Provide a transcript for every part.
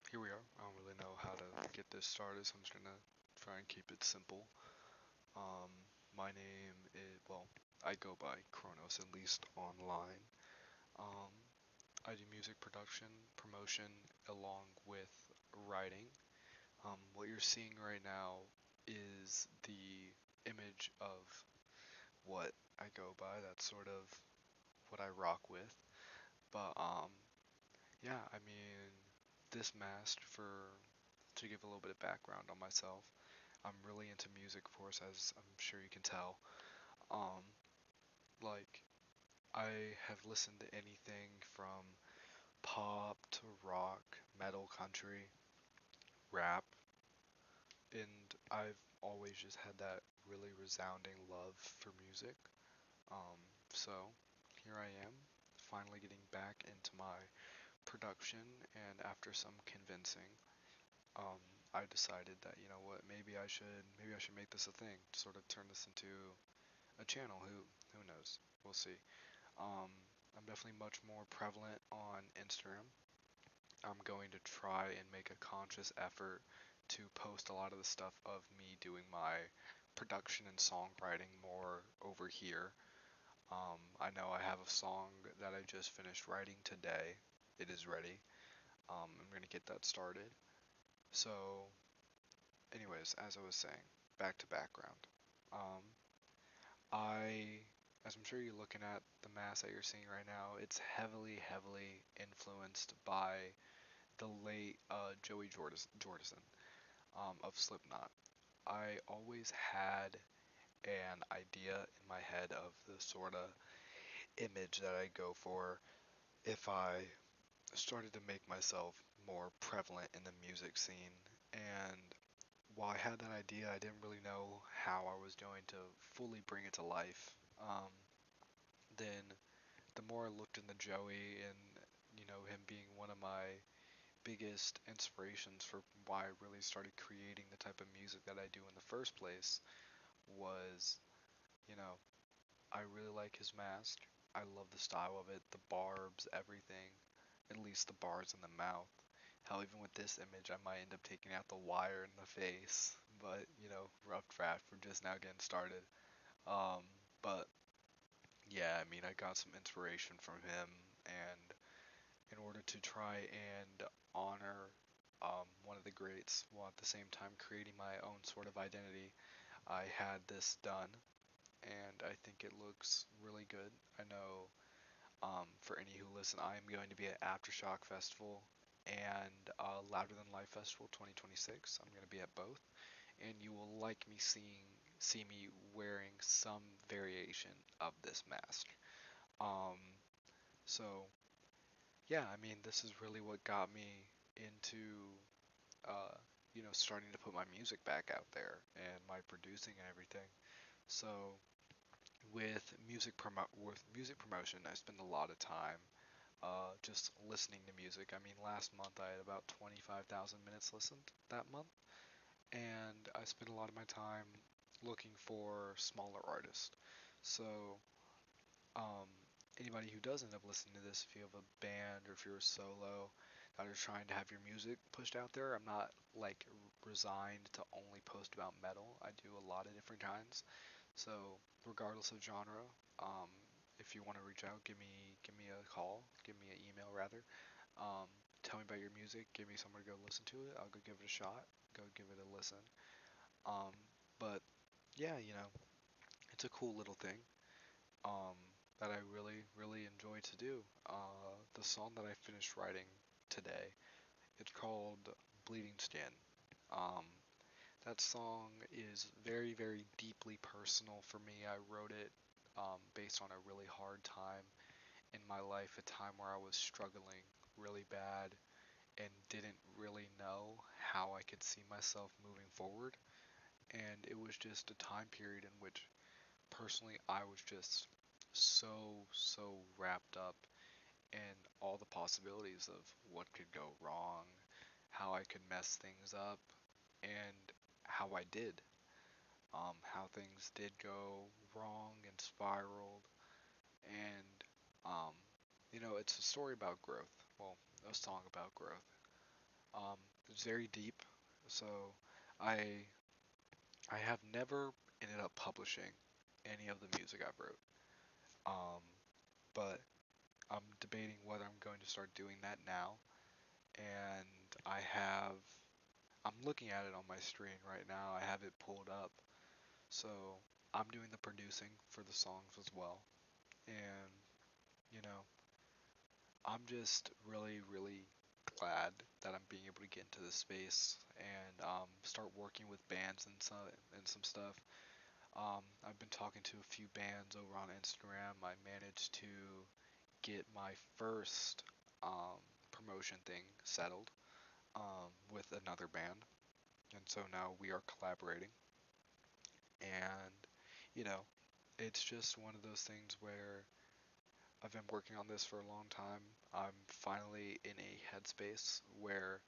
here we are. I don't really know how to get this started, so I'm just gonna try and keep it simple. Um, my name is, well, I go by Kronos, at least online. Um, I do music production, promotion, along with writing. What you're seeing right now is the image of what I go by. That's sort of what I rock with. But yeah, I mean, this mask for to give a little bit of background on myself. I'm really into music, of course, as I'm sure you can tell. Um, like I have listened to anything from pop to rock, metal, country, rap, and I've always just had that really resounding love for music. Um, so here I am, finally getting back into my production, and after some convincing, um, I decided that maybe I should make this a thing, sort of turn this into a channel. Who knows? We'll see. Um, I'm definitely much more prevalent on Instagram. I'm going to try and make a conscious effort to post a lot of the stuff of me doing my production and songwriting more over here. I know I have a song that I just finished writing today. It is ready. I'm gonna get that started. So, anyways, as I was saying, back to background. Um, I, as I'm sure you're looking at the mask that you're seeing right now, it's heavily, heavily influenced by the late Joey Jordison of Slipknot. I always had an idea in my head of the sort of image that I go for if I started to make myself more prevalent in the music scene. And while I had that idea, I didn't really know how I was going to fully bring it to life. Then the more I looked into Joey and him being one of my biggest inspirations for why I really started creating the type of music that I do in the first place was, you know, I really like his mask. I love the style of it, the barbs, everything. At least the bars in the mouth. Hell, even with this image, I might end up taking out the wire in the face. But, rough draft. We're just now getting started. But yeah, I mean, I got some inspiration from him, and in order to try and honor one of the greats while at the same time creating my own sort of identity, I had this done, and I think it looks really good. I know for any who listen, I am going to be at Aftershock Festival and Louder Than Life Festival 2026. I'm going to be at both, and you will like me see me wearing some variation of this mask. Um, so yeah, I mean, this is really what got me into, starting to put my music back out there and my producing and everything. So with music promotion, I spend a lot of time just listening to music. I mean, last month I had about 25,000 minutes listened that month, and I spent a lot of my time looking for smaller artists. So um, anybody who does end up listening to this, if you have a band or if you're a solo that are trying to have your music pushed out there, I'm not like resigned to only post about metal. I do a lot of different kinds. So regardless of genre, um, if you want to reach out, give me a call, give me an email rather. Tell me about your music, give me somewhere to go listen to it. I'll go give it a shot, go give it a listen. Um, but yeah, it's a cool little thing um, that I really, really enjoy to do. The song that I finished writing today, it's called Bleeding Skin. Um, that song is very, very deeply personal for me. I wrote it based on a really hard time in my life, a time where I was struggling really bad and didn't really know how I could see myself moving forward. And it was just a time period in which personally I was just so wrapped up in all the possibilities of what could go wrong, how I could mess things up, and how I did. How things did go wrong and spiraled, and it's a story about growth. Well, a song about growth. Um, it's very deep. So I I have never ended up publishing any of the music I've wrote. Um, but I'm debating whether I'm going to start doing that now. And I'm looking at it on my screen right now. I have it pulled up. So I'm doing the producing for the songs as well. And, you know, I'm just really, really glad that I'm being able to get into this space and start working with bands and some stuff. I've been talking to a few bands over on Instagram. I managed to get my first promotion thing settled with another band, and so now we are collaborating. And you know, it's just one of those things where I've been working on this for a long time. I'm finally in a headspace where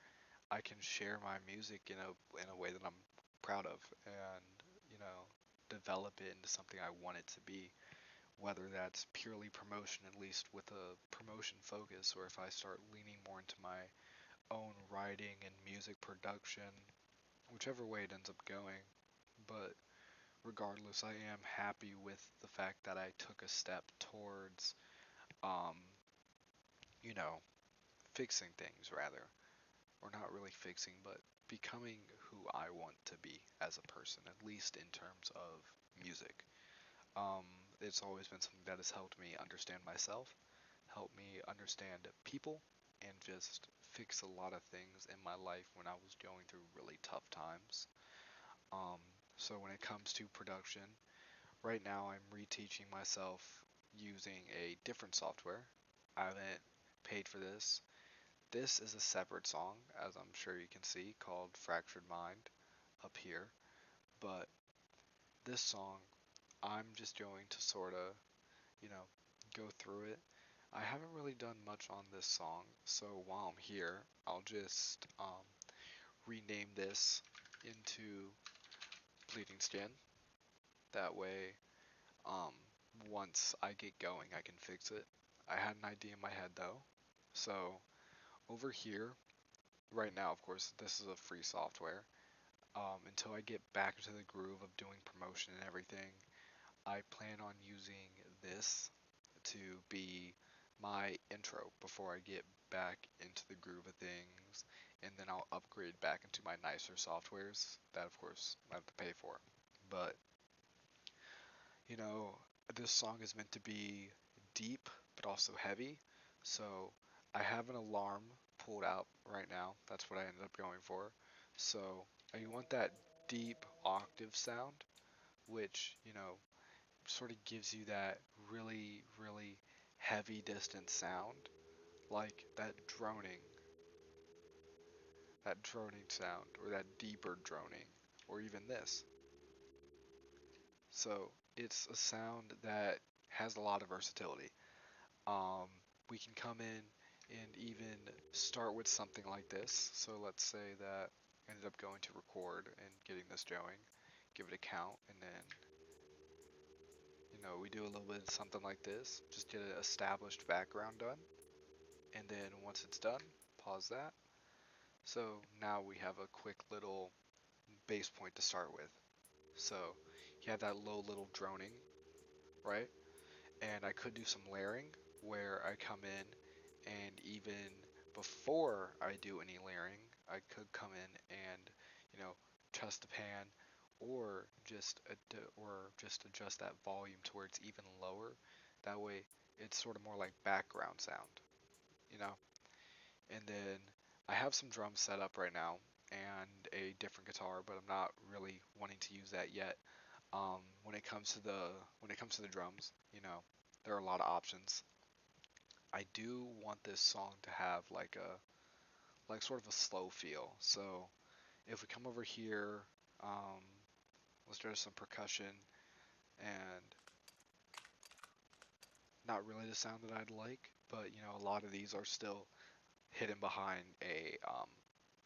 I can share my music in a way that I'm proud of, and you know, develop it into something I want it to be. Whether that's purely promotion, at least with a promotion focus, or if I start leaning more into my own writing and music production, whichever way it ends up going. But regardless, I am happy with the fact that I took a step towards, um, you know, fixing things rather, or not really fixing, but becoming who I want to be as a person, at least in terms of music. Um, it's always been something that has helped me understand myself, helped me understand people, and just fix a lot of things in my life when I was going through really tough times. Um, so when it comes to production, right now I'm reteaching myself using a different software. I haven't paid for this. This is a separate song, as I'm sure you can see, called Fractured Mind up here. But this song, I'm just going to sort of, you know, go through it. I haven't really done much on this song, so while I'm here, I'll just rename this into Bleeding Skin. That way, um, once I get going, I can fix it. I had an idea in my head though. So over here, right now, of course, this is a free software. Until I get back into the groove of doing promotion and everything, I plan on using this to be my intro before I get back into the groove of things, and then I'll upgrade back into my nicer softwares that, of course, I have to pay for. But, you know, this song is meant to be deep but also heavy, so I have an alarm pulled out right now. That's what I ended up going for. So, I want that deep octave sound, which, sort of gives you that really, really heavy distant sound, like that droning sound, or that deeper droning, or even this. So it's a sound that has a lot of versatility. Um, we can come in and even start with something like this. So let's say that I ended up going to record and getting this going, give it a count, and then we do a little bit of something like this, just get an established background done, and then once it's done, pause that. So now we have a quick little base point to start with. So you have that low little droning, right? And I could do some layering where I come in and even before I do any layering, I could come in and, you know, test the pan or just adjust that volume to where it's even lower. That way it's sort of more like background sound, you know? And then I have some drums set up right now and a different guitar, but I'm not really wanting to use that yet. When it comes to the drums, there are a lot of options. I do want this song to have like sort of a slow feel. So if we come over here, um, let's try some percussion and not really the sound that I'd like, but a lot of these are still hidden behind a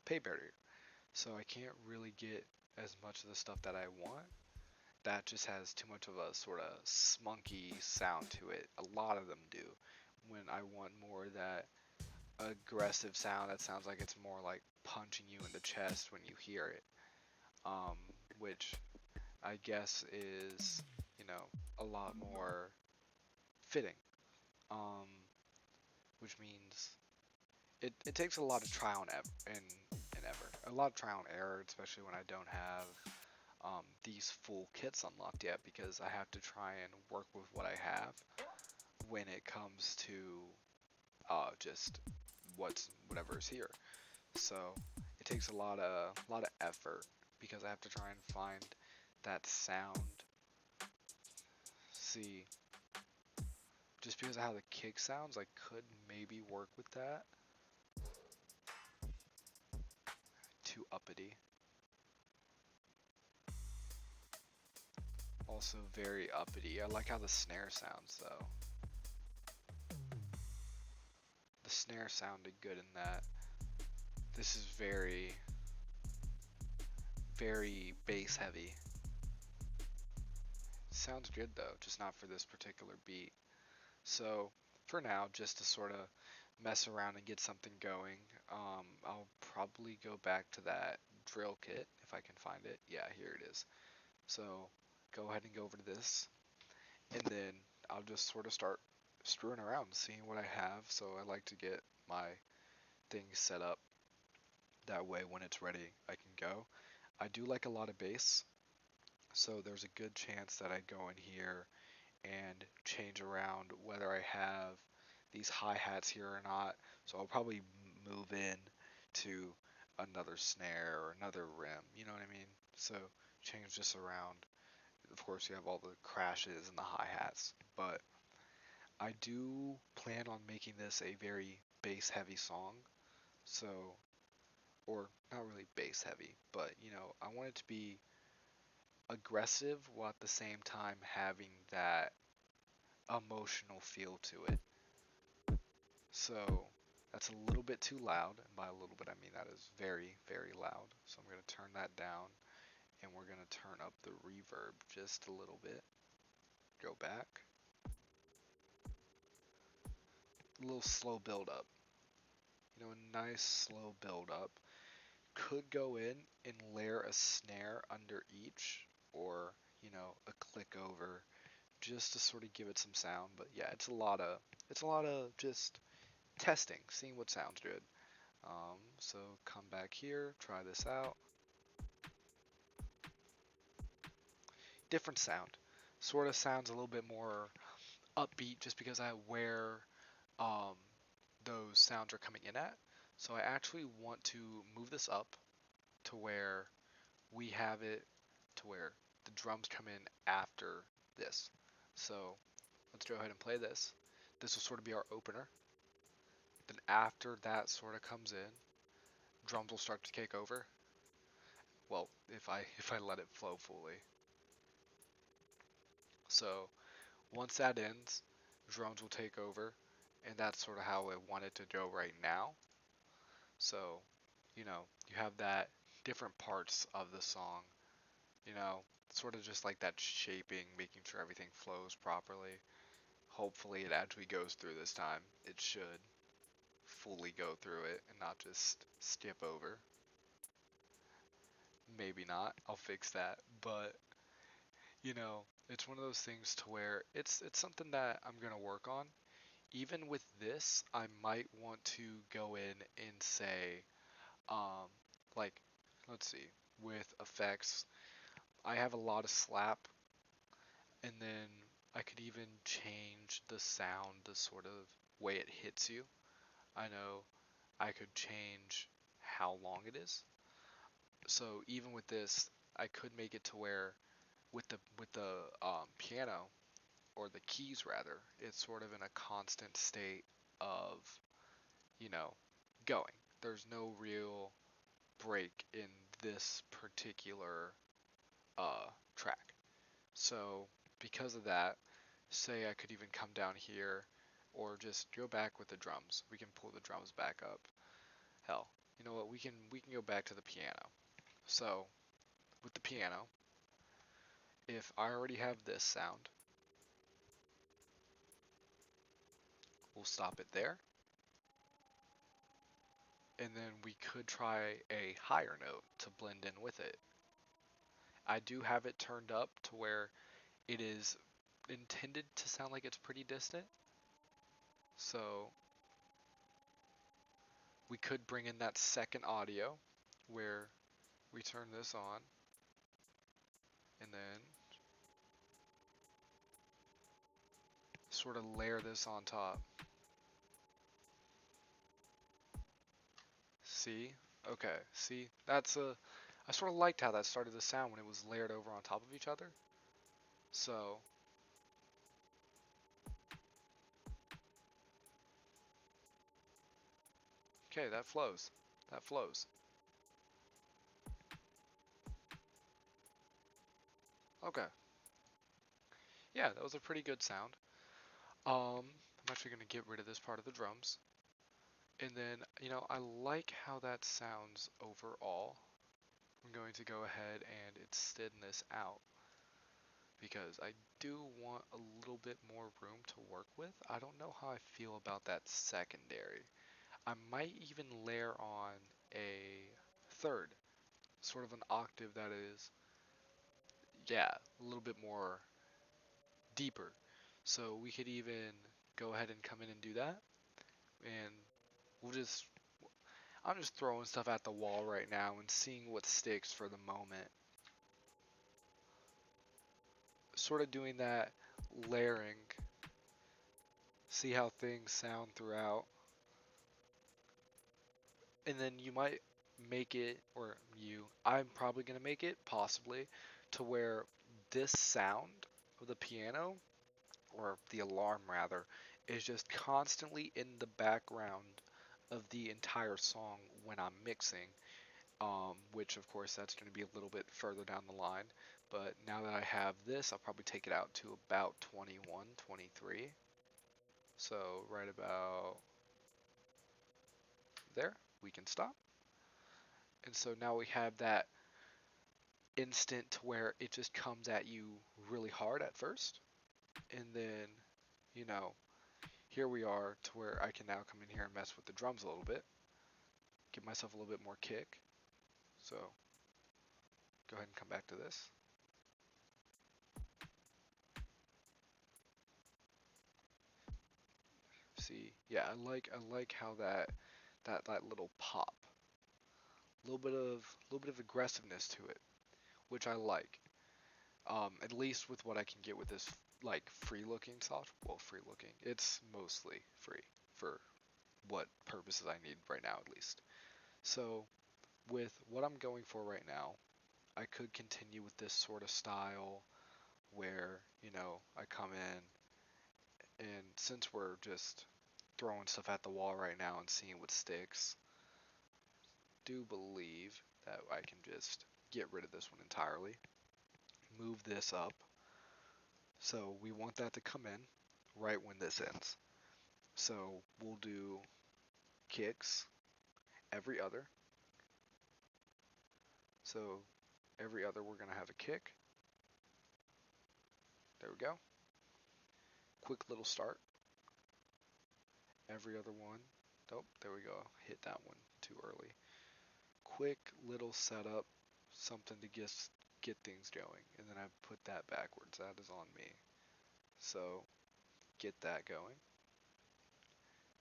pay barrier. So I can't really get as much of the stuff that I want. That just has too much of a sort of smunky sound to it. A lot of them do. When I want more of that aggressive sound that sounds like it's more like punching you in the chest when you hear it. Um, which I guess is, you know, a lot more fitting. Um, which means it takes a lot of trial and ever. A lot of trial and error, especially when I don't have these full kits unlocked yet, because I have to try and work with what I have when it comes to just whatever's here. So it takes a lot of effort because I have to try and find that sound. See, just because of how the kick sounds, I could maybe work with that. Too uppity. Also very uppity. I like how the snare sounds though. The snare sounded good in that. This is very, very bass heavy. Sounds good though, just not for this particular beat. So for now, just to sort of mess around and get something going, I'll probably go back to that drill kit if I can find it. Yeah, here it is. So go ahead and go over to this, and then I'll just sort of start screwing around, seeing what I have. So I like to get my things set up that way when it's ready I can go. I do like a lot of bass, so there's a good chance that I go in here and change around whether I have these hi-hats here or not. So I'll probably move in to another snare or another rim, you know what I mean? So change this around. Of course, you have all the crashes and the hi-hats, but I do plan on making this a very bass heavy song. So, or not really bass heavy, but I want it to be aggressive while at the same time having that emotional feel to it. So that's a little bit too loud, and by a little bit I mean that is very, very loud. So I'm going to turn that down, and we're going to turn up the reverb just a little bit. Go back. A little slow build up. A nice slow build up. Could go in and layer a snare under each, or a click over, just to sort of give it some sound. But yeah, it's a lot of just testing, seeing what sounds good. So come back here, try this out. Different sound. Sort of sounds a little bit more upbeat just because I where um, those sounds are coming in at. So I actually want to move this up to where we have it to where the drums come in after this. So let's go ahead and play this. This will sort of be our opener. Then after that sort of comes in, drums will start to take over. Well, if I let it flow fully. So once that ends, drums will take over, and that's sort of how I want it to go right now. So, you have that different parts of the song, you know, sort of just like that shaping, making sure everything flows properly. Hopefully it actually goes through this time. It should fully go through it and not just skip over. Maybe not. I'll fix that. But, it's one of those things to where it's something that I'm going to work on. Even with this, I might want to go in and say, um, like, let's see, with effects, I have a lot of slap, and then I could even change the sound, the sort of way it hits you. I know I could change how long it is. So even with this, I could make it to where with the piano or the keys rather, it's sort of in a constant state of you know going. There's no real break in this particular track. So because of that, say I could even come down here or just go back with the drums. We can pull the drums back up. Hell, you know what? We can go back to the piano. So with the piano, if I already have this sound, we'll stop it there. and then we could try a higher note to blend in with it. I do have it turned up to where it is intended to sound like it's pretty distant. So we could bring in that second audio where we turn this on and then sort of layer this on top. See? Okay, see? I sort of liked how that started to sound when it was layered over on top of each other. So, okay, that flows. That flows. Okay. Yeah, that was a pretty good sound. I'm actually going to get rid of this part of the drums. And then, I like how that sounds overall. I'm going to go ahead and extend this out because I do want a little bit more room to work with. I don't know how I feel about that secondary. I might even layer on a third, sort of an octave that is, yeah, a little bit more deeper. So we could even go ahead and come in and do that. And we'll just, I'm just throwing stuff at the wall right now and seeing what sticks for the moment. Sort of doing that layering, see how things sound throughout. And then you might make it, or I'm probably going to make it, possibly, to where this sound of the piano, or the alarm rather, is just constantly in the background of the entire song when I'm mixing. Which of course that's going to be a little bit further down the line. But now that I have this, I'll probably take it out to about 21, 23. So right about there, we can stop. And so now we have that instant to where it just comes at you really hard at first. And then, you know, here we are to where I can now come in here and mess with the drums a little bit. Give myself a little bit more kick. So go ahead and come back to this. See, yeah, I like how that little pop, a little bit of aggressiveness to it, which I like. At least with what I can get with this like free looking software. Well, free looking. It's mostly free for what purposes I need right now, at least. So with what I'm going for right now, I could continue with this sort of style where I come in, and since we're just throwing stuff at the wall right now and seeing what sticks, do believe that I can just get rid of this one entirely. Move this up. So we want that to come in right when this ends. So we'll do kicks every other. So every other we're going to have a kick. There we go. Quick little start. Every other one. Oh, there we go. Hit that one too early. Quick little setup. Something to get things going. And then I put that backwards. That is on me. So get that going.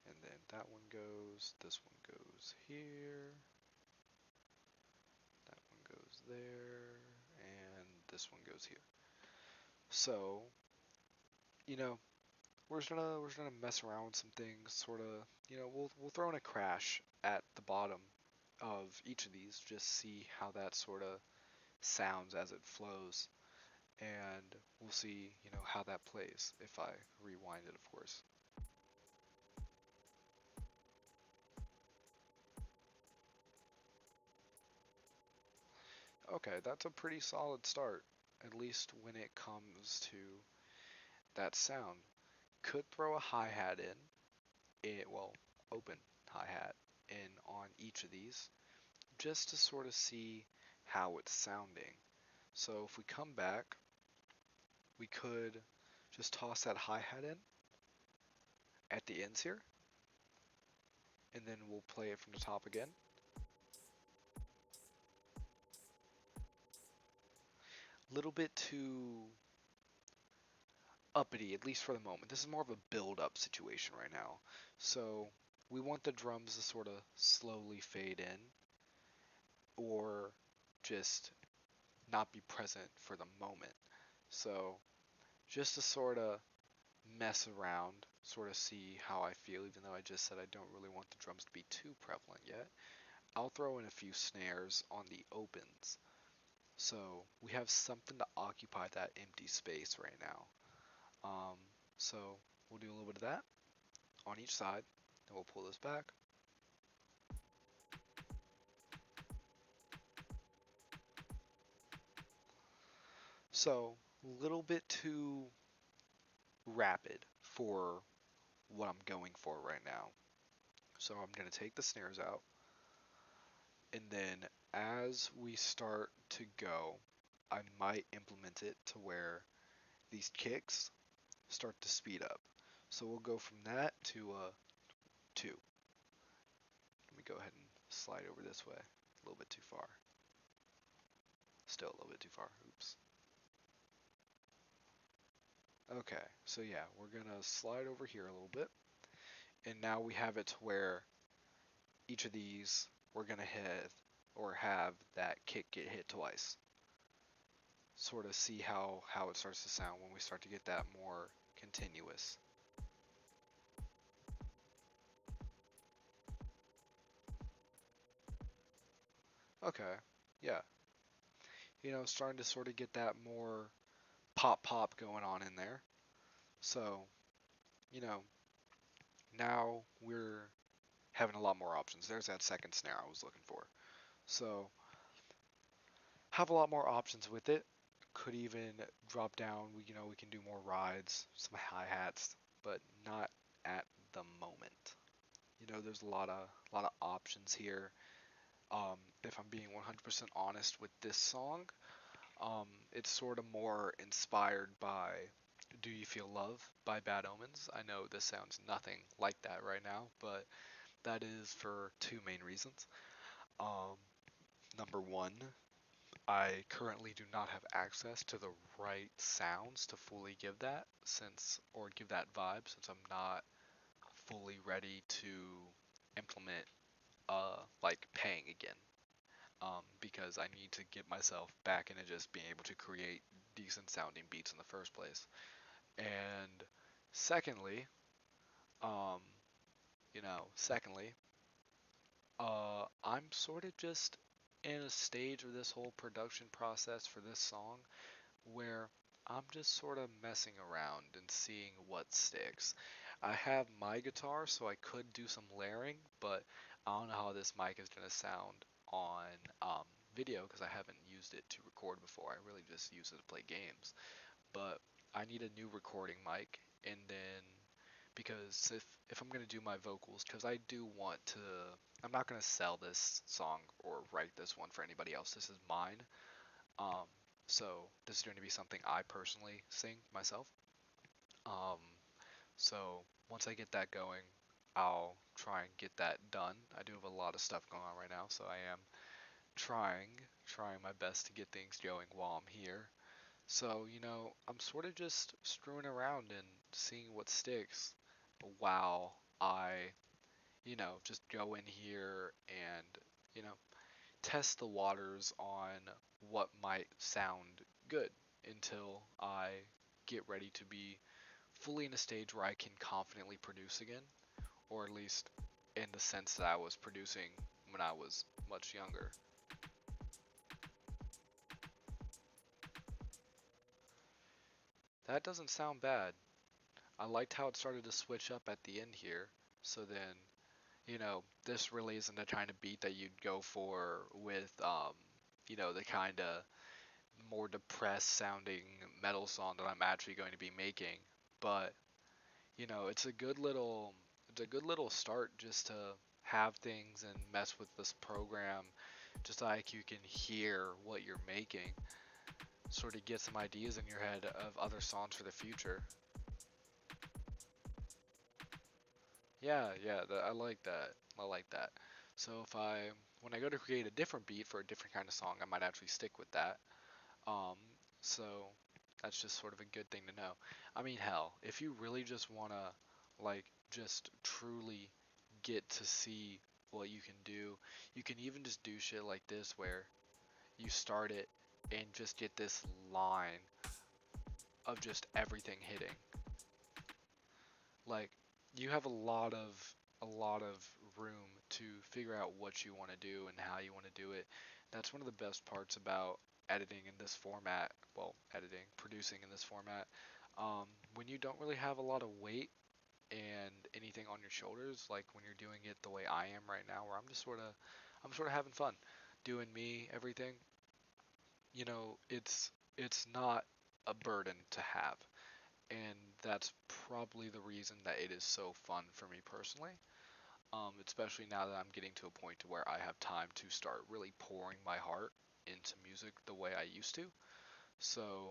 And then that one goes, this one goes here, that one goes there, and this one goes here. So, you know, we're just gonna mess around with some things, sort of, we'll throw in a crash at the bottom of each of these, just see how that sort of sounds as it flows, and we'll see, how that plays if I rewind it, of course. Okay, that's a pretty solid start, at least when it comes to that sound. Could throw a hi-hat well, open hi-hat in on each of these, just to sort of see how it's sounding. So if we come back, we could just toss that hi-hat in at the ends here, and then we'll play it from the top again. A little bit too uppity, at least for the moment. This is more of a build-up situation right now. So we want the drums to sort of slowly fade in, or just not be present for the moment. So just to sort of mess around, sort of see how I feel, even though I just said I don't really want the drums to be too prevalent yet, I'll throw in a few snares on the opens. So we have something to occupy that empty space right now. So we'll do a little bit of that on each side, and we'll pull this back. So a little bit too rapid for what I'm going for right now. So I'm going to take the snares out, and then as we start to go, I might implement it to where these kicks start to speed up. So we'll go from that to a 2. Let me go ahead and slide over this way. A little bit too far. Still a little bit too far. Oops. Okay, so yeah, we're gonna slide over here a little bit. And now we have it to where each of these we're gonna hit or have that kick get hit twice. Sort of see how it starts to sound when we start to get that more continuous. Okay, yeah. Starting to sort of get that more pop going on in there. So, you know, now we're having a lot more options. There's that second snare I was looking for. So, have a lot more options with it. Could even drop down. We can do more rides, some hi-hats, but not at the moment. There's a lot of options here. If I'm being 100% honest with this song, it's sort of more inspired by "Do You Feel Love" by Bad Omens. I know this sounds nothing like that right now, but that is for two main reasons. Um, Number one, I currently do not have access to the right sounds to fully give that or give that vibe, since I'm not fully ready to implement like paying again. Because I need to get myself back into just being able to create decent sounding beats in the first place. And secondly, um, secondly, I'm sort of just in a stage of this whole production process for this song where I'm just sort of messing around and seeing what sticks. I have my guitar, so I could do some layering, but I don't know how this mic is going to sound on video because I haven't used it to record before. I really just use it to play games. But I need a new recording mic, and then because if I'm going to do my vocals, because I do want to, I'm not going to sell this song or write this one for anybody else. This is mine. Um, so this is going to be something I personally sing myself. Um, so once I get that going, I'll try and get that done. I do have a lot of stuff going on right now, so I am trying my best to get things going while I'm here. So, I'm sort of just screwing around and seeing what sticks while I, just go in here and, you know, test the waters on what might sound good until I get ready to be fully in a stage where I can confidently produce again, or at least in the sense that I was producing when I was much younger. That doesn't sound bad. I liked how it started to switch up at the end here. So then, this really isn't the kind of beat that you'd go for with, the kind of more depressed sounding metal song that I'm actually going to be making. But, it's a good little start just to have things and mess with this program, just like you can hear what you're making, sort of get some ideas in your head of other songs for the future. Yeah, yeah, I like that. I like that. So when I go to create a different beat for a different kind of song, I might actually stick with that. Um, so that's just sort of a good thing to know. I mean, hell, if you really just wanna like just truly get to see what you can do, you can even just do shit like this where you start it and just get this line of just everything hitting. Like you have a lot of room to figure out what you want to do and how you want to do it. That's one of the best parts about editing in this format. Well, editing, producing in this format. When you don't really have a lot of weight and anything on your shoulders, like when you're doing it the way I am right now, where I'm sort of having fun, doing me, everything. It's not a burden to have, and that's probably the reason that it is so fun for me personally. Especially now that I'm getting to a point to where I have time to start really pouring my heart into music the way I used to. So,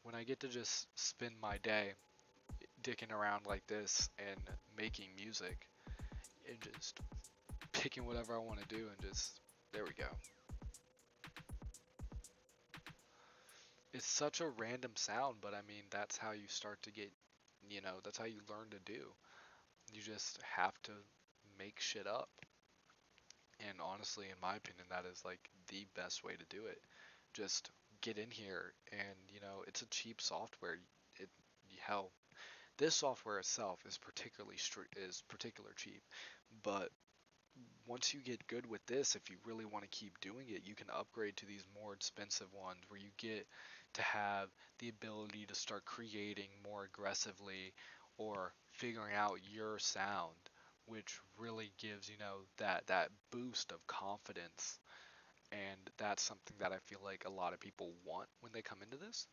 when I get to just spend my day dicking around like this and making music and just picking whatever I want to do and just there we go. It's such a random sound, but I mean that's how you start to get, that's how you learn to do. You just have to make shit up. And honestly, in my opinion, that is like the best way to do it. Just get in here, and it's a cheap software. It hell, this software itself is particular cheap, but once you get good with this, if you really want to keep doing it, you can upgrade to these more expensive ones where you get to have the ability to start creating more aggressively or figuring out your sound, which really gives, that boost of confidence. And that's something that I feel like a lot of people want when they come into this.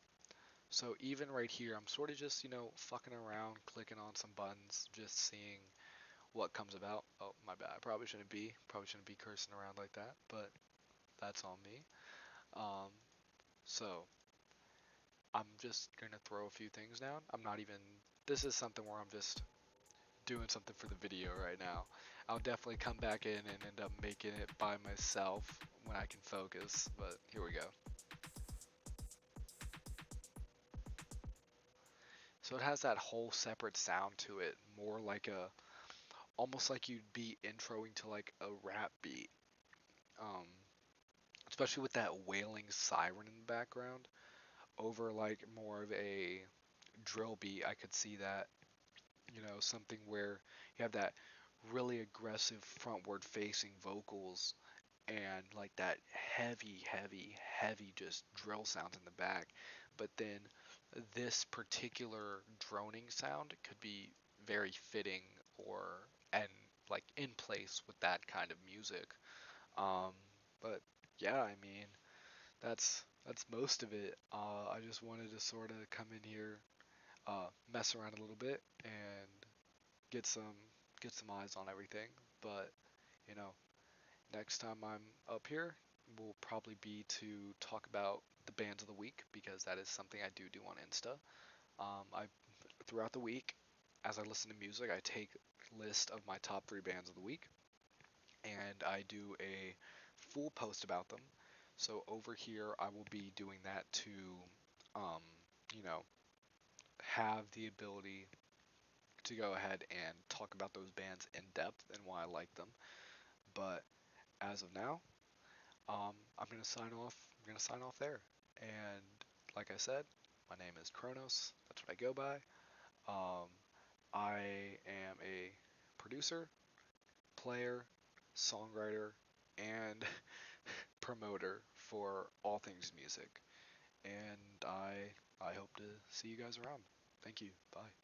So even right here, I'm sort of just, fucking around, clicking on some buttons, just seeing what comes about. Oh, my bad. I probably shouldn't be cursing around like that, but that's on me. Um, so I'm just gonna throw a few things down. I'm not even. This is something where I'm just doing something for the video right now. I'll definitely come back in and end up making it by myself when I can focus. But here we go. So it has that whole separate sound to it, more like almost like you'd be introing to like a rap beat. Um, Especially with that wailing siren in the background over like more of a drill beat. I could see that, something where you have that really aggressive frontward facing vocals and like that heavy, heavy, heavy just drill sounds in the back. But then this particular droning sound could be very fitting or and like in place with that kind of music. Um, but yeah, I mean, that's most of it. I just wanted to sort of come in here, mess around a little bit, and get some get some eyes on everything. But you know, next time I'm up here, will probably be to talk about the bands of the week because that is something I do on Insta. I throughout the week, as I listen to music, I take a list of my top 3 bands of the week, and I do a full post about them. So over here, I will be doing that to, um, you know, have the ability to go ahead and talk about those bands in depth and why I like them. But as of now, I'm gonna sign off. I'm gonna sign off there. And like I said, my name is Kronos. That's what I go by. Um, I am a producer, player, songwriter, and promoter for all things music. And I hope to see you guys around. Thank you. Bye.